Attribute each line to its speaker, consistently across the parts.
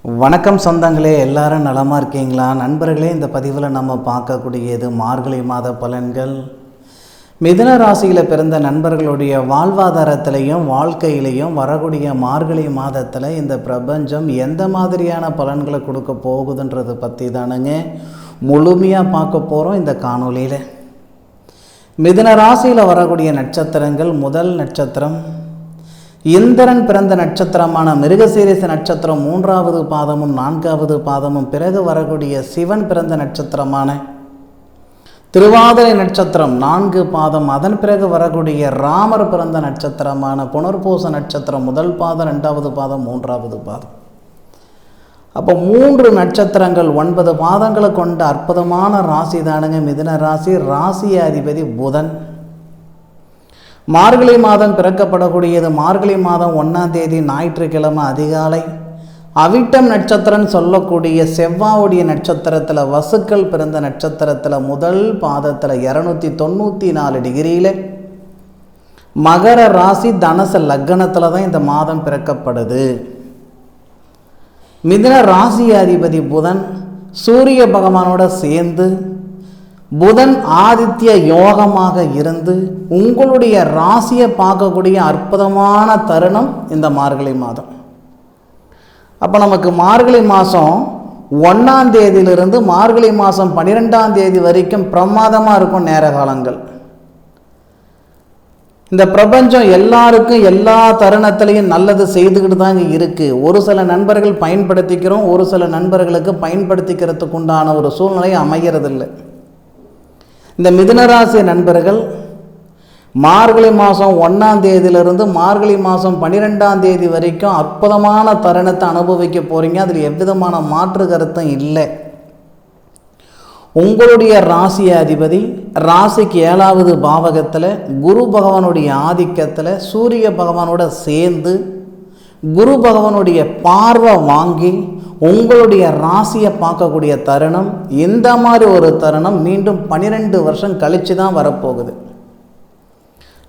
Speaker 1: வணக்கம் சொந்தங்களே, எல்லாரும் நலமாக இருக்கீங்களா? நண்பர்களே, இந்த பதிவில் நம்ம பார்க்கக்கூடியது மார்கழி மாத பலன்கள். மிதுன ராசியில் பிறந்த நண்பர்களுடைய வாழ்வாதாரத்திலையும் வாழ்க்கையிலையும் வரக்கூடிய மார்கழி மாதத்தில் இந்த பிரபஞ்சம் எந்த மாதிரியான பலன்களை கொடுக்க போகுதுன்றதை பற்றி தானுங்க முழுமையாக பார்க்க போகிறோம் இந்த காணொலியில். மிதுன ராசியில் வரக்கூடிய நட்சத்திரங்கள், முதல் நட்சத்திரம் இந்திரன் பிறந்த நட்சத்திரமான மிருகசீரிஷ நட்சத்திரம் 3வது பாதமும் 4வது பாதமும், பிறகு வரக்கூடிய சிவன் பிறந்த நட்சத்திரமான திருவாதிரை நட்சத்திரம் 4 பாதம், அதன் பிறகு வரக்கூடிய ராமர் பிறந்த நட்சத்திரமான புனர்பூச நட்சத்திரம் 1 பாதம், 2வது பாதம், 3வது பாதம். அப்போ 3 நட்சத்திரங்கள் 9 பாதங்களை கொண்ட அற்புதமான ராசி தானுங்க மிதுன ராசி. ராசி அதிபதி புதன். மார்கழி மாதம் பிறக்கப்படக்கூடியது மார்கழி மாதம் 1ஆம் தேதி ஞாயிற்றுக்கிழமை அதிகாலை அவிட்டம் நட்சத்திரம் சொல்லக்கூடிய செவ்வாவுடைய நட்சத்திரத்தில், வசுக்கள் பிறந்த நட்சத்திரத்தில் முதல் பாதத்தில் 294 டிகிரியில் மகர ராசி தனுசு லக்னத்தில் தான் இந்த மாதம் பிறக்கப்படுது. மிதுன ராசி அதிபதி புதன் சூரிய பகவானோட சேர்ந்து புதன் ஆதித்ய யோகமாக இருந்து உங்களுடைய ராசியை பார்க்கக்கூடிய அற்புதமான தருணம் இந்த மார்கழி மாதம். அப்போ நமக்கு மார்கழி மாதம் 1ஆம் தேதியிலிருந்து மார்கழி மாதம் 12ஆம் தேதி வரைக்கும் பிரமாதமாக இருக்கும் நேர காலங்கள். இந்த பிரபஞ்சம் எல்லாருக்கும் எல்லா தருணத்திலையும் நல்லது செய்துக்கிட்டு தாங்க இருக்குது. ஒரு சில நண்பர்கள் பயன்படுத்திக்கிறோம், ஒரு சில நண்பர்களுக்கு பயன்படுத்திக்கிறதுக்கு உண்டான ஒரு சூழ்நிலை அமைகிறதில்லை. இந்த மிதுனராசி நண்பர்கள் மார்கழி மாதம் 1ஆம் தேதியிலிருந்து மார்கழி மாதம் 12ஆம் தேதி வரைக்கும் அற்புதமான தருணத்தை அனுபவிக்க போகிறீங்க. அதில் எவ்விதமான மாற்று கருத்தும் இல்லை. உங்களுடைய ராசி அதிபதி ராசிக்கு 7வது பாவகத்தில் குரு பகவானுடைய ஆதிக்கத்தில் சூரிய பகவானோட சேர்ந்து குரு பகவானுடைய பார்வை வாங்கி உங்களுடைய ராசியை பார்க்கக்கூடிய தருணம். இந்த மாதிரி ஒரு தருணம் மீண்டும் 12 வருஷம் கழித்து தான் வரப்போகுது.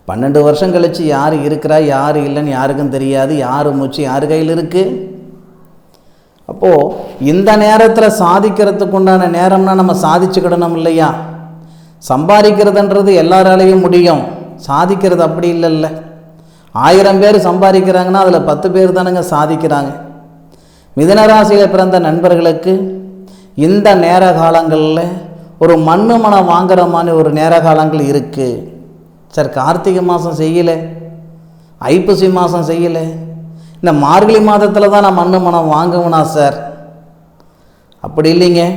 Speaker 1: 12 வருஷம் கழித்து யார் இருக்கிறா யார் இல்லைன்னு யாருக்கும் தெரியாது. யார் மூச்சு யார் கையில் இருக்குது. அப்போது இந்த நேரத்தில் சாதிக்கிறதுக்கு உண்டான நேரம்னா நம்ம சாதிச்சுக்கிடணும் இல்லையா? சம்பாதிக்கிறதுன்றது எல்லாராலையும் முடியும், சாதிக்கிறது அப்படி இல்லைல்ல. 1000 பேர் சம்பாதிக்கிறாங்கன்னா அதில் 10 பேர் தானுங்க சாதிக்கிறாங்க. மிதுனராசியில் பிறந்த நண்பர்களுக்கு இந்த நேர காலங்களில் ஒரு மண்ணு மனம் வாங்குற மாதிரி ஒரு நேர காலங்கள் இருக்குது. சார், கார்த்திகை மாதம் செய்யலை, ஐப்பசி மாதம் செய்யலை, இந்த மார்கழி மாதத்தில் தான் நான் மண்ணு மனம் வாங்குவேனா சார்? அப்படி இல்லைங்க.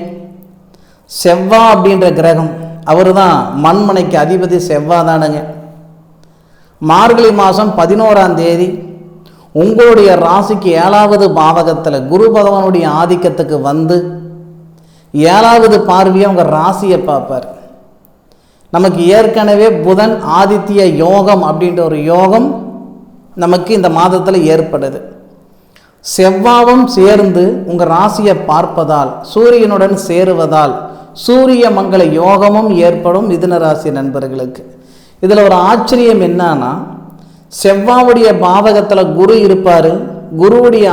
Speaker 1: செவ்வா அப்படின்ற கிரகம், அவர் தான் மண்மனைக்கு அதிபதி செவ்வா தானுங்க. மார்கழி மாதம் 11ஆம் தேதி உங்களுடைய ராசிக்கு 7வது பாவகத்தில் குரு பகவானுடைய ஆதிக்கத்துக்கு வந்து 7வது பார்வையை உங்கள் ராசியை பார்ப்பார். நமக்கு ஏற்கனவே புதன் ஆதித்ய யோகம் அப்படின்ற ஒரு யோகம் நமக்கு இந்த மாதத்தில் ஏற்படுது. செவ்வாவும் சேர்ந்து உங்கள் ராசியை பார்ப்பதால் சூரியனுடன் சேருவதால் சூரிய மங்கள யோகமும் ஏற்படும் மிதுன ராசி நண்பர்களுக்கு. இதில் ஒரு ஆச்சரியம் என்னன்னா, செவ்வாவுடைய பாவகத்தில் குரு இருப்பார், குருவுடைய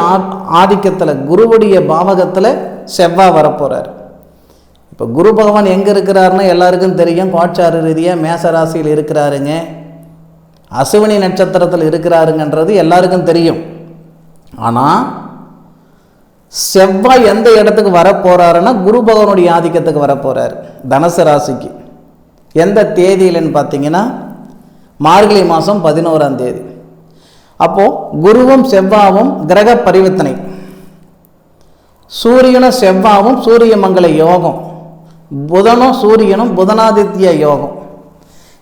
Speaker 1: ஆதிக்கத்தில் குருவுடைய பாவகத்தில் செவ்வா வரப்போகிறார். இப்போ குரு பகவான் எங்கே இருக்கிறாருன்னா எல்லாருக்கும் தெரியும். கோட்சார ரீதியாக மேசராசியில் இருக்கிறாருங்க, அசுவினி நட்சத்திரத்தில் இருக்கிறாருங்கன்றது எல்லாருக்கும் தெரியும். ஆனால் செவ்வாய் எந்த இடத்துக்கு வரப்போகிறாருன்னா குரு பகவானுடைய ஆதிக்கத்துக்கு வரப்போகிறார் தனுசு ராசிக்கு. எந்த தேதியிலன்னு பார்த்தீங்கன்னா மார்கழி மாதம் 11ஆம் தேதி. அப்போது குருவும் செவ்வாவும் கிரக பரிவர்த்தனை, சூரியனும் செவ்வாவும் சூரிய மங்கள யோகம், புதனும் சூரியனும் புதனாதித்ய யோகம்.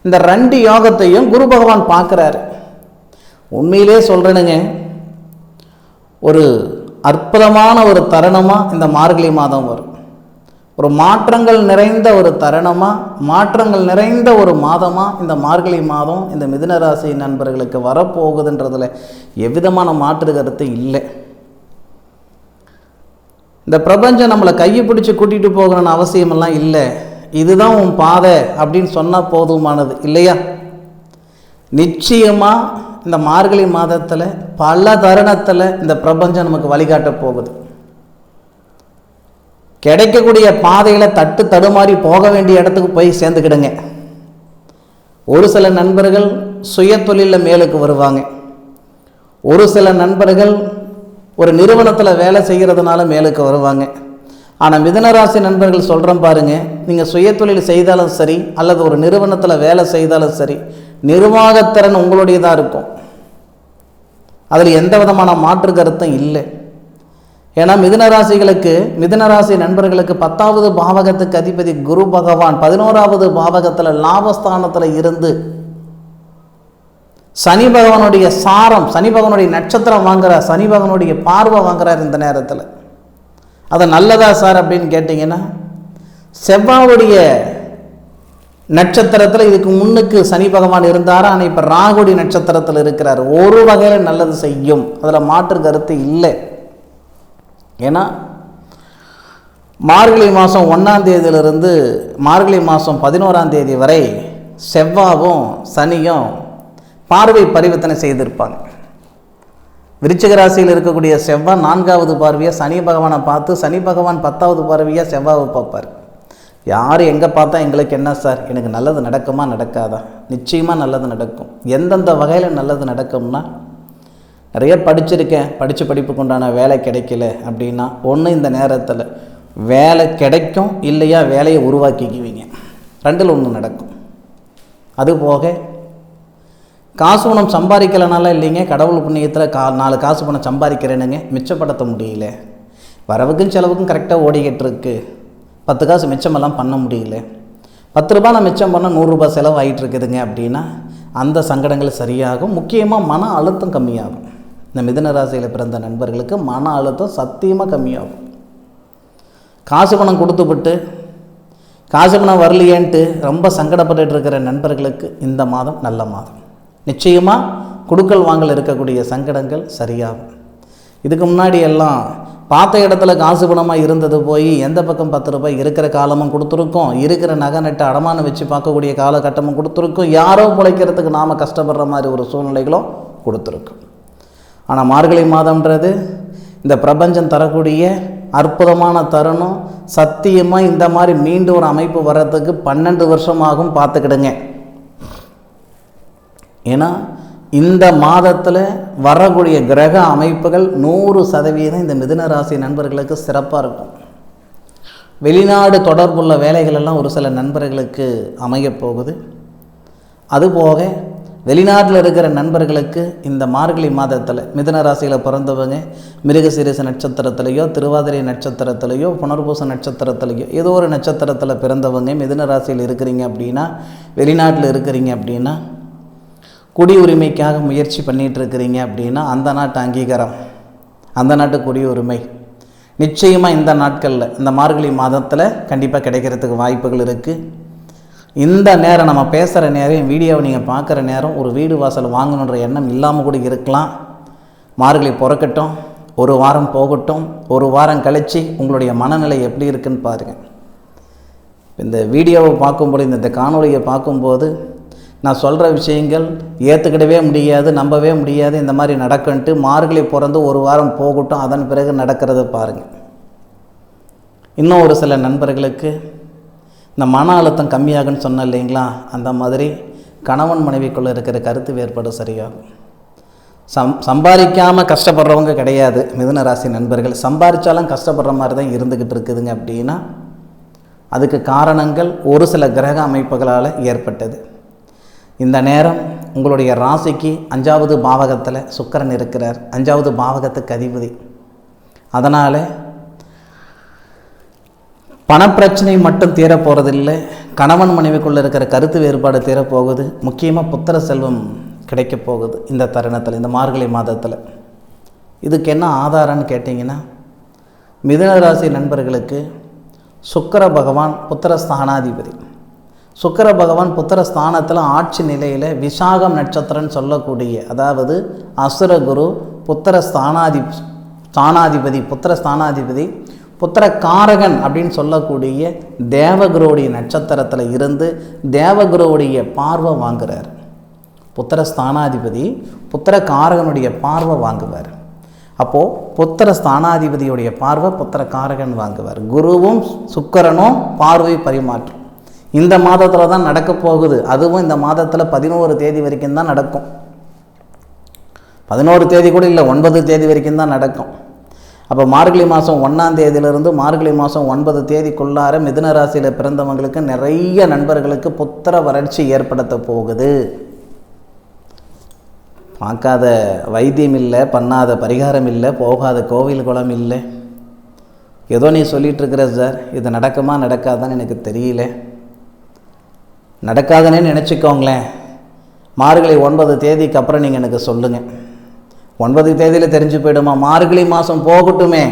Speaker 1: இந்த 2 யோகத்தையும் குரு பகவான் பார்க்குறாரு. உண்மையிலே சொல்கிறேனுங்க, ஒரு அற்புதமான ஒரு தருணமாக இந்த மார்கழி மாதம் வரும். ஒரு மாற்றங்கள் நிறைந்த ஒரு தருணமாக, மாற்றங்கள் நிறைந்த ஒரு மாதமாக இந்த மார்கழி மாதம் இந்த மிதுன ராசி நண்பர்களுக்கு வரப்போகுதுன்றதில் எவ்விதமான மாற்று கருத்து இல்லை. இந்த பிரபஞ்சம் நம்மளை கையை பிடிச்சி கூட்டிகிட்டு போகணும்னு அவசியமெல்லாம் இல்லை. இதுதான் உன் பாதை அப்படின்னு சொன்னால் போதுமானது இல்லையா? நிச்சயமாக இந்த மார்கழி மாதத்தில் பல தருணத்தில் இந்த பிரபஞ்சம் நமக்கு வழிகாட்ட போகுது. கிடைக்கக்கூடிய பாதையில் தட்டு தடுமாறி போக வேண்டிய இடத்துக்கு போய் சேர்ந்துக்கிடுங்க. ஒரு சில நண்பர்கள் சுய தொழிலில் மேலுக்கு வருவாங்க. ஒரு சில நண்பர்கள் ஒரு நிறுவனத்தில் வேலை செய்கிறதுனால மேலுக்கு வருவாங்க. ஆனால் மிதுனராசி நண்பர்கள் சொல்கிறேன் பாருங்கள், நீங்கள் சுய தொழில் செய்தாலும் சரி அல்லது ஒரு நிறுவனத்தில் வேலை செய்தாலும் சரி, நிர்வாகத்திறன் உங்களுடையதாக இருக்கும். அதில் எந்த விதமான மாற்று கருத்தும் இல்லை. ஏன்னா மிதுனராசி நண்பர்களுக்கு 10வது பாவகத்துக்கு அதிபதி குரு பகவான் 11வது பாவகத்தில் லாபஸ்தானத்தில் இருந்து சனி பகவானுடைய சாரம், சனி பகவானுடைய நட்சத்திரம் வாங்குறார், சனி பகவானுடைய பார்வை வாங்குறார். இந்த நேரத்தில் அது நல்லதா சார் அப்படின்னு கேட்டிங்கன்னா, செவ்வாவுடைய நட்சத்திரத்தில் இதுக்கு முன்னுக்கு சனி பகவான் இருந்தார். ஆனால் இப்போ ராகுடைய நட்சத்திரத்தில் இருக்கிறார். ஒரு வகையில் நல்லது செய்யும், அதில் மாற்று கருத்து இல்லை. ஏன்னா மார்கழி மாதம் 1ஆம் தேதியிலிருந்து மார்கழி மாதம் 11ஆம் தேதி வரை செவ்வாவும் சனியும் பார்வை பரிவர்த்தனை செய்திருப்பாங்க. விருச்சிக ராசியில் இருக்கக்கூடிய செவ்வாய் 4வது பார்வையாக சனி பகவானை பார்த்து, சனி பகவான் 10வது பார்வையாக செவ்வாவை பார்ப்பார். யார் எங்கே பார்த்தா எங்களுக்கு என்ன சார், எனக்கு நல்லது நடக்குமா நடக்காதா? நிச்சயமாக நல்லது நடக்கும். எந்தெந்த வகையில் நல்லது நடக்கும்னா, நிறைய படிச்சிருக்கேன், படிப்புக்கு உண்டான வேலை கிடைக்கல அப்படின்னா, ஒன்று இந்த நேரத்தில் வேலை கிடைக்கும், இல்லையா வேலையை உருவாக்கிக்குவீங்க. 2ல் 1 நடக்கும். அதுபோக காசு பணம் சம்பாதிக்கலனால இல்லைங்க, கடவுள் புண்ணியத்தில் 4 காசு பணம் சம்பாதிக்கிறேனுங்க, மிச்சப்படுத்த முடியல, வரவுக்கும் செலவுக்கும் கரெக்டாக ஓடிக்கிட்டு இருக்கு, 10 காசு மிச்சமெல்லாம் பண்ண முடியல, 10 ரூபா நான் மிச்சம் பண்ண 100 ரூபாய் செலவு ஆகிட்டு இருக்குதுங்க அப்படின்னா அந்த சங்கடங்கள் சரியாகும். முக்கியமாக மன அழுத்தம் கம்மியாகும். இந்த மிதுன ராசியில் பிறந்த நண்பர்களுக்கு மன அழுத்தம் சத்தியமாக கம்மியாகும். காசு பணம் கொடுத்துவிட்டு காசு பணம் வரலையேன்ட்டு ரொம்ப சங்கடப்பட்டு இருக்கிற நண்பர்களுக்கு இந்த மாதம் நல்ல மாதம். நிச்சயமாக கொடுக்கல் வாங்கல் இருக்கக்கூடிய சங்கடங்கள் சரியாகும். இதுக்கு முன்னாடி எல்லாம் பார்த்த இடத்துல காசு பணமாக இருந்தது போய் எந்த பக்கம் 10 ரூபாய் இருக்கிற காலமும் கொடுத்துருக்கோம், இருக்கிற நகை நட்டு அடமானம் வச்சு பார்க்கக்கூடிய காலகட்டமும் கொடுத்துருக்கோம், யாரோ பிழைக்கிறதுக்கு நாம் கஷ்டப்படுற மாதிரி ஒரு சூழ்நிலைகளும் கொடுத்துருக்கோம். ஆனால் மார்கழி மாதம்ன்றது இந்த பிரபஞ்சம் தரக்கூடிய அற்புதமான தருணம். சத்தியமாக இந்த மாதிரி மீண்டும் ஒரு அமைப்பு வர்றதுக்கு 12 வருஷமாகும், பார்த்துக்கிடுங்க. ஏன்னா இந்த மாதத்தில் வரக்கூடிய கிரக அமைப்புகள் 100% இந்த மிதுன ராசி நண்பர்களுக்கு சிறப்பாக இருக்கும். வெளிநாடு தொடர்புள்ள வேலைகள் எல்லாம் ஒரு சில நண்பர்களுக்கு அமையப் போகுது. அதுபோக வெளிநாட்டில் இருக்கிற நண்பர்களுக்கு இந்த மார்கழி மாதத்தில் மிதுன ராசியில் பிறந்தவங்க மிருகசீரிஷ நட்சத்திரத்திலேயோ, திருவாதிரை நட்சத்திரத்திலேயோ, புனர்பூச நட்சத்திரத்திலேயோ, ஏதோ ஒரு நட்சத்திரத்தில் பிறந்தவங்க மிதுன ராசியில் இருக்கிறீங்க அப்படின்னா, வெளிநாட்டில் இருக்கிறீங்க அப்படின்னா, குடியுரிமைக்காக முயற்சி பண்ணிகிட்டு இருக்கிறீங்க அப்படின்னா, அந்த நாட்டு அங்கீகாரம், அந்த நாட்டு குடியுரிமை நிச்சயமாக இந்த நாட்களில் இந்த மார்கழி மாதத்தில் கண்டிப்பாக கிடைக்கிறதுக்கு வாய்ப்புகள் இருக்குது. இந்த நேரம் நம்ம பேசுகிற நேரம், வீடியோவை நீங்கள் பார்க்குற நேரம் ஒரு வீடு வாசல் வாங்கணுன்ற எண்ணம் இல்லாமல் கூட இருக்கலாம். மார்கழி பிறக்கட்டும், ஒரு வாரம் போகட்டும், ஒரு வாரம் கழித்து உங்களுடைய மனநிலை எப்படி இருக்குன்னு பாருங்கள். இந்த வீடியோவை பார்க்கும்போது, இந்த காணொலியை பார்க்கும்போது நான் சொல்கிற விஷயங்கள் ஏற்றுக்கிடவே முடியாது, நம்பவே முடியாது, இந்த மாதிரி நடக்குன்ட்டு மார்கழி பிறந்து ஒரு வாரம் போகட்டும், அதன் பிறகு நடக்கிறத பாருங்கள். இன்னும் ஒரு சில நண்பர்களுக்கு இந்த மன அழுத்தம் கம்மியாகுன்னு சொன்ன இல்லைங்களா, அந்த மாதிரி கணவன் மனைவிக்குள்ளே இருக்கிற கருத்து வேறுபாடு சரியாகும். சம்பாதிக்காமல் கஷ்டப்படுறவங்க கிடையாது மிதுன ராசி நண்பர்கள். சம்பாதிச்சாலும் கஷ்டப்படுற மாதிரி தான் இருந்துக்கிட்டு இருக்குதுங்க அப்படின்னா அதுக்கு காரணங்கள் ஒரு சில கிரக அமைப்புகளால் ஏற்பட்டது. இந்த நேரம் உங்களுடைய ராசிக்கு 5வது பாவகத்தில் சுக்கிரன் இருக்கிறார், 5வது பாவகத்துக்கு அதிபதி. அதனால் பணப்பிரச்சனை மட்டும் தீரப்போகிறதில்லை, கணவன் மனைவிக்குள்ளே இருக்கிற கருத்து வேறுபாடு தீரப்போகுது. முக்கியமாக புத்திர செல்வம் கிடைக்கப் போகுது இந்த தருணத்தில், இந்த மார்கழி மாதத்தில். இதுக்கு என்ன ஆதாரம்னு கேட்டிங்கன்னா, மிதுன ராசி நண்பர்களுக்கு சுக்கிர பகவான் புத்திரஸ்தானாதிபதி. சுக்கிர பகவான் புத்திரஸ்தானத்தில் ஆட்சி நிலையில் விசாகம் நட்சத்திரம்னு சொல்லக்கூடிய, அதாவது அசுரகுரு புத்திரஸ்தானாதிபதி புத்திரகாரகன் அப்படின்னு சொல்லக்கூடிய தேவகுருவுடைய நட்சத்திரத்தில் இருந்து தேவகுருவுடைய பார்வை வாங்குகிறார். புத்திரஸ்தானாதிபதி புத்திரகாரகனுடைய பார்வை வாங்குவார். அப்போது புத்திர ஸ்தானாதிபதியுடைய பார்வை புத்திர காரகன் வாங்குவார். குருவும் சுக்கிரனும் பார்வை பரிமாற்றம் இந்த மாதத்தில் தான் நடக்க போகுது. அதுவும் இந்த மாதத்தில் 11 தேதி வரைக்கும் தான் நடக்கும். 11 தேதி கூட இல்லை, 9 தேதி வரைக்கும் தான் நடக்கும். அப்போ மார்கழி மாதம் 1ஆம் தேதியிலிருந்து மார்கழி மாதம் 9 தேதிக்குள்ளார மிதுன ராசியில் பிறந்தவங்களுக்கு நிறைய நண்பர்களுக்கு புத்திர வறட்சி ஏற்படுத்த போகுது. பார்க்காத வைத்தியம் இல்லை, பண்ணாத பரிகாரம் இல்லை, போகாத கோவில் குளம் இல்லை. ஏதோ நீ சொல்லிகிட்டு இருக்கிற சார், இது நடக்குமா நடக்காதான்னு எனக்கு தெரியல. நடக்காதுன்னே நினச்சிக்கோங்களேன். மார்கழி 9 தேதிக்கு அப்புறம் நீங்கள் எனக்கு சொல்லுங்கள். 9 தேதியில் தெரிஞ்சு போயிடுமா? மார்கழி மாதம் போகட்டுமே.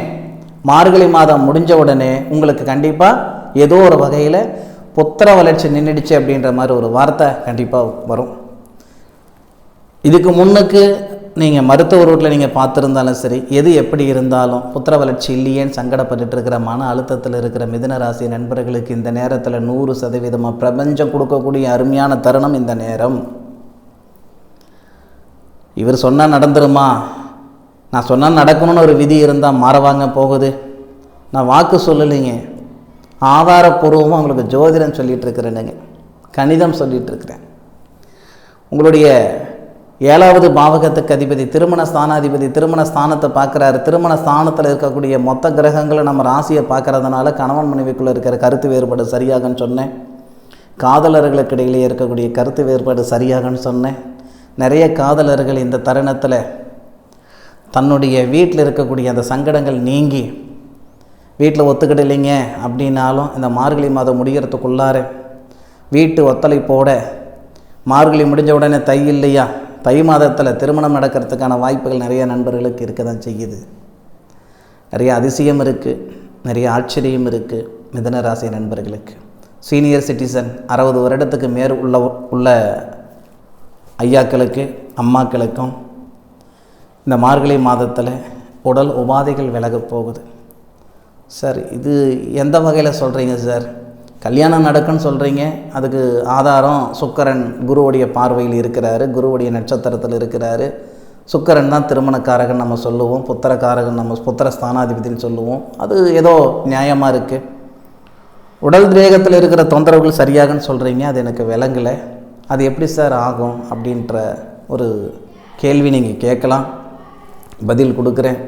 Speaker 1: மார்கழி மாதம் முடிஞ்ச உடனே உங்களுக்கு கண்டிப்பாக ஏதோ ஒரு வகையில் புத்திர வளர்ச்சி நின்றுடுச்சு அப்படின்ற மாதிரி ஒரு வார்த்தை கண்டிப்பாக வரும். இதுக்கு முன்னுக்கு நீங்கள் மருத்துவ ரூட்டில் நீங்கள் பார்த்துருந்தாலும் சரி, எது எப்படி இருந்தாலும் புத்திர வளர்ச்சி இல்லையேன்னு சங்கடப்பட்டு இருக்கிற மன அழுத்தத்தில் இருக்கிற மிதுன ராசி நண்பர்களுக்கு இந்த நேரத்தில் 100% பிரபஞ்சம் கொடுக்கக்கூடிய அருமையான தருணம் இந்த நேரம். இவர் சொன்னால் நடந்துருமா? நான் சொன்னால் நடக்கணும்னு ஒரு விதி இருந்தால் மாறவாங்க போகுது. நான் வாக்கு சொல்லலைங்க, ஆதாரப்பூர்வமாக உங்களுக்கு ஜோதிடம் சொல்லிகிட்டு இருக்கிறேனுங்க, கணிதம் சொல்லிகிட்டு இருக்கிறேன். உங்களுடைய 7வது பாவகத்துக்கு அதிபதி திருமண ஸ்தானாதிபதி திருமண ஸ்தானத்தை பார்க்குறாரு. திருமண ஸ்தானத்தில் இருக்கக்கூடிய மொத்த கிரகங்களை நம்ம ராசியை பார்க்குறதுனால கணவன் மனைவிக்குள்ளே இருக்கிற கருத்து வேறுபாடு சரியாகன்னு சொன்னேன். காதலர்களுக்கு இடையிலே இருக்கக்கூடிய கருத்து வேறுபாடு சரியாகன்னு சொன்னேன். நிறைய காதலர்கள் இந்த தருணத்தில் தன்னுடைய வீட்டில் இருக்கக்கூடிய அந்த சங்கடங்கள் நீங்கி வீட்டில் ஒத்துக்கிடலைங்க அப்படின்னாலும் இந்த மார்கழி மாதம் முடிகிறதுக்குள்ளார வீட்டு ஒத்துழைப்போட மார்கழி முடிஞ்ச உடனே தை இல்லையா, தை மாதத்தில் திருமணம் நடக்கிறதுக்கான வாய்ப்புகள் நிறைய நண்பர்களுக்கு இருக்க தான் செய்யுது. நிறைய அதிசயம் இருக்குது, நிறைய ஆச்சரியம் இருக்குது மிதுன ராசி நண்பர்களுக்கு. சீனியர் சிட்டிசன் 60 வருடத்துக்கு மேல் உள்ள ஐயாக்களுக்கு அம்மாக்களுக்கும் இந்த மார்கழி மாதத்தில் உடல் உபாதைகள் விலகப் போகுது. சார் இது எந்த வகையில் சொல்கிறீங்க சார்? கல்யாணம் நடக்குன்னு சொல்கிறீங்க, அதுக்கு ஆதாரம் சுக்கிரன் குருவுடைய பார்வையில் இருக்கிறாரு, குருவுடைய நட்சத்திரத்தில் இருக்கிறாரு. சுக்கிரன் தான் திருமணக்காரகன் நம்ம சொல்லுவோம், புத்திரக்காரகன் நம்ம புத்திர ஸ்தானாதிபதினு சொல்லுவோம். அது ஏதோ நியாயமாக இருக்குது. உடல் தேகத்தில் இருக்கிற தொந்தரவுகள் சரியாகன்னு சொல்கிறீங்க, அது எனக்கு விளங்கலை. அது எப்படி சார் ஆகும் அப்படின்ற ஒரு கேள்வி நீங்கள் கேட்கலாம், பதில் கொடுக்குறேன்.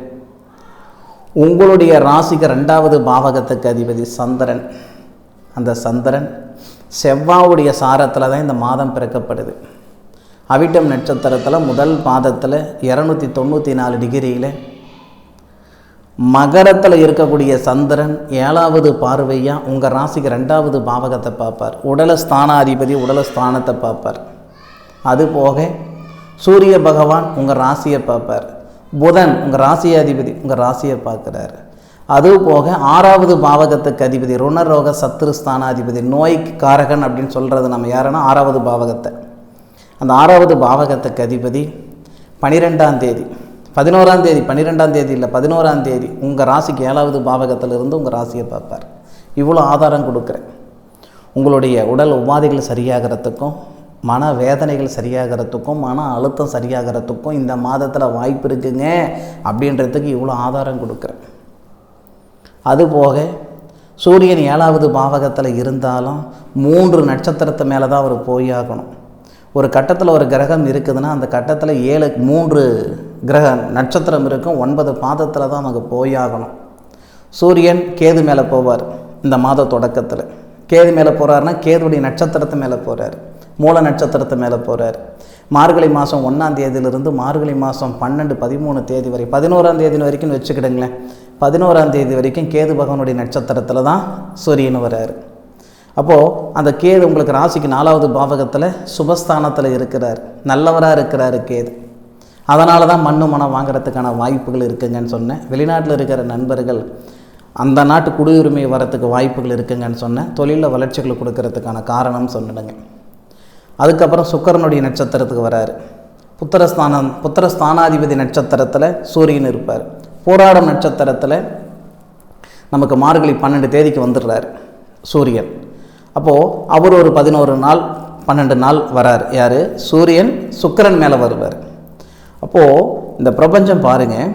Speaker 1: உங்களுடைய ராசிக்கு 2வது பாவகத்துக்கு அதிபதி சந்திரன். அந்த சந்திரன் செவ்வாவுடைய சாரத்தில் தான் இந்த மாதம் பிறக்கப்படுது. அவிட்டம் நட்சத்திரத்தில் முதல் பாதத்தில் 294 டிகிரியில் மகரத்தில் இருக்கக்கூடிய சந்திரன் 7வது பார்வையாக உங்கள் ராசிக்கு 2வது பாவகத்தை பார்ப்பார். உடல ஸ்தானாதிபதி உடல ஸ்தானத்தை பார்ப்பார். அதுபோக சூரிய பகவான் உங்கள் ராசியை பார்ப்பார். புதன் உங்கள் ராசியாதிபதி உங்கள் ராசியை பார்க்குறாரு. அதுபோக 6வது பாவகத்துக்கு அதிபதி ருணரோக சத்துரு ஸ்தானாதிபதி நோய்க்கு காரகன் அப்படின்னு சொல்கிறது நம்ம யாருன்னா 6வது பாவகத்தை. அந்த 6வது பாவகத்துக்கு அதிபதி 12ஆம் தேதி 11ஆம் தேதி 12ஆம் தேதி இல்லை 11ஆம் தேதி உங்கள் ராசிக்கு 7வது பாவகத்திலிருந்து உங்கள் ராசியை பார்ப்பார். இவ்வளோ ஆதாரம் கொடுக்குறேன். உங்களுடைய உடல் உபாதைகள் சரியாகிறதுக்கும் மன வேதனைகள் சரியாகிறதுக்கும் மன அழுத்தம் சரியாகிறதுக்கும் இந்த மாதத்தில் வாய்ப்பு இருக்குங்க அப்படின்றதுக்கு இவ்வளோ ஆதாரம் கொடுக்குறேன். அதுபோக சூரியன் 7வது பாவகத்தில் இருந்தாலும் 3 நட்சத்திரத்து மேலே தான் அவர் போயாகணும். ஒரு கட்டத்தில் ஒரு கிரகம் இருக்குதுன்னா அந்த கட்டத்தில் 3 கிரக நட்சத்திரம் இருக்கும், 9 பாதத்தில் தான் அவங்க போயாகணும். சூரியன் கேது மேலே போவார். இந்த மாத தொடக்கத்தில் கேது மேலே போகிறாருன்னா கேதுடைய நட்சத்திரத்து மேலே போகிறார், மூல நட்சத்திரத்து மேலே போகிறார். மார்கழி மாதம் 1ஆம் தேதியிலிருந்து மார்கழி மாதம் 12, 13 தேதி வரை 11ஆம் தேதி வரைக்கும் வச்சுக்கிடுங்களேன். 11ஆம் தேதி வரைக்கும் கேது பகவானுடைய நட்சத்திரத்தில் தான் சூரியன் வர்றார். அப்போது அந்த கேது உங்களுக்கு ராசிக்கு 4வது பாவகத்தில் சுபஸ்தானத்தில் இருக்கிறார், நல்லவராக இருக்கிறாரு கேது. அதனால தான் மனம் வாங்கிறதுக்கான வாய்ப்புகள் இருக்குங்கன்னு சொன்னேன். வெளிநாட்டில் இருக்கிற நண்பர்கள் அந்த நாட்டு குடியுரிமை வரத்துக்கு வாய்ப்புகள் இருக்குங்கன்னு சொன்னேன். தொழிலில் வளர்ச்சிகள் கொடுக்கறதுக்கான காரணம் சொன்னிடுங்க. அதுக்கப்புறம் சுக்கிரனுடைய நட்சத்திரத்துக்கு வராரு. புத்திரஸ்தானாதிபதி நட்சத்திரத்தில் சூரியன் இருப்பார். போராடம் நட்சத்திரத்தில் நமக்கு மார்கழி 12 தேதிக்கு வந்துடுறார் சூரியன். அப்போது அவர் ஒரு 11 நாள் 12 நாள் வரார். யார்? சூரியன் சுக்கிரன் மேலே வருவார். அப்போது இந்த பிரபஞ்சம் பாருங்கள்,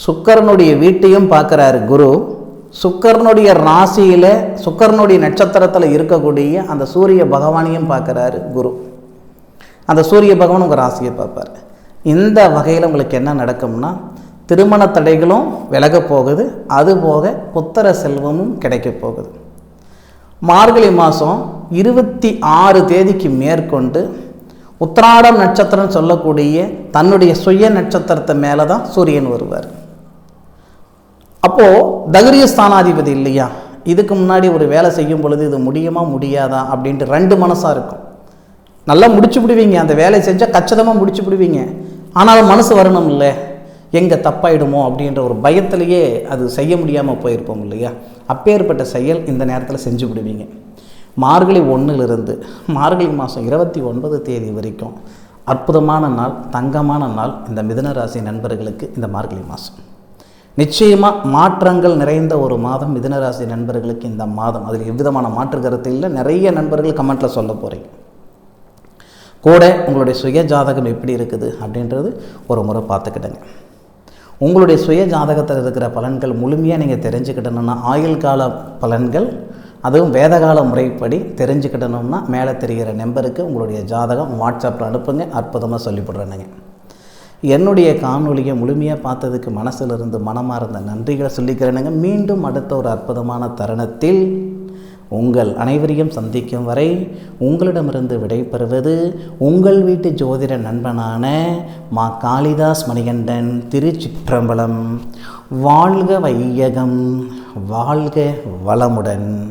Speaker 1: சுக்கிரனுடைய வீட்டையும் பார்க்குறாரு குரு. சுக்கிரனுடைய ராசியில் சுக்கிரனுடைய நட்சத்திரத்தில் இருக்கக்கூடிய அந்த சூரிய பகவானையும் பார்க்குறாரு குரு. அந்த சூரிய பகவான் உங்கள் ராசியை பார்ப்பார். இந்த வகையில் உங்களுக்கு என்ன நடக்கும்னா, திருமண தடைகளும் விலக போகுது, அதுபோக புத்திர செல்வமும் கிடைக்க போகுது. மார்கழி மாதம் 26 தேதிக்கு மேற்கொண்டு உத்திராடம் நட்சத்திரம் சொல்லக்கூடிய தன்னுடைய சுய நட்சத்திரத்தை மேலே தான் சூரியன் வருவார். அப்போது தகிரிய ஸ்தானாதிபதி இல்லையா, இதுக்கு முன்னாடி ஒரு வேலை செய்யும் பொழுது இது முடியுமா முடியாதா அப்படின்ட்டு 2 மனசாக இருக்கும். நல்லா முடிச்சு விடுவீங்க, அந்த வேலையை செஞ்சால் கச்சிதமாக முடிச்சு விடுவீங்க. ஆனாலும் மனசு வரணும் இல்லை, எங்கே தப்பாயிடுமோ அப்படின்ற ஒரு பயத்திலேயே அது செய்ய முடியாமல் போயிருப்போம் இல்லையா. அப்பேற்பட்ட செயல் இந்த நேரத்தில் செஞ்சு விடுவீங்க. மார்கழி 1லிருந்து மார்கழி மாதம் 29 தேதி வரைக்கும் அற்புதமான நாள், தங்கமான நாள் இந்த மிதுன ராசி நண்பர்களுக்கு. இந்த மார்கழி மாதம் நிச்சயமாக மாற்றங்கள் நிறைந்த ஒரு மாதம் மிதுன ராசி நண்பர்களுக்கு இந்த மாதம். அதில் எவ்விதமான மாற்று கருத்து இல்லை. நிறைய நண்பர்கள் கமெண்ட்டில் சொல்ல போகிறீங்க. கூட உங்களுடைய சுய ஜாதகம் எப்படி இருக்குது அப்படின்றது ஒரு முறை பார்த்துக்கிடுங்க. உங்களுடைய சுய ஜாதகத்தில் இருக்கிற பலன்கள் முழுமையாக நீங்கள் தெரிஞ்சுக்கிட்டணும்னா, ஆயுள் கால பலன்கள் அதுவும் வேதகால முறைப்படி தெரிஞ்சுக்கிட்டணும்னா, மேலே தெரிகிற நம்பருக்கு உங்களுடைய ஜாதகம் வாட்ஸ்அப்பில் அனுப்புங்க. அற்புதமாக சொல்லிவிடுறேனுங்க. என்னுடைய காணொலியை முழுமையாக பார்த்ததுக்கு மனசிலிருந்து மனமார்ந்த நன்றிகளை சொல்லிக்கிறேனுங்க. மீண்டும் அடுத்த ஒரு அற்புதமான தருணத்தில் உங்கள் அனைவரையும் சந்திக்கும் வரை உங்களிடமிருந்து விடைபெறுவது உங்கள் வீட்டு ஜோதிட நண்பனான மா காளிதாஸ் மணிகண்டன், திருச்சிற்றம்பலம். வாழ்க வையகம், வாழ்க வளமுடன்.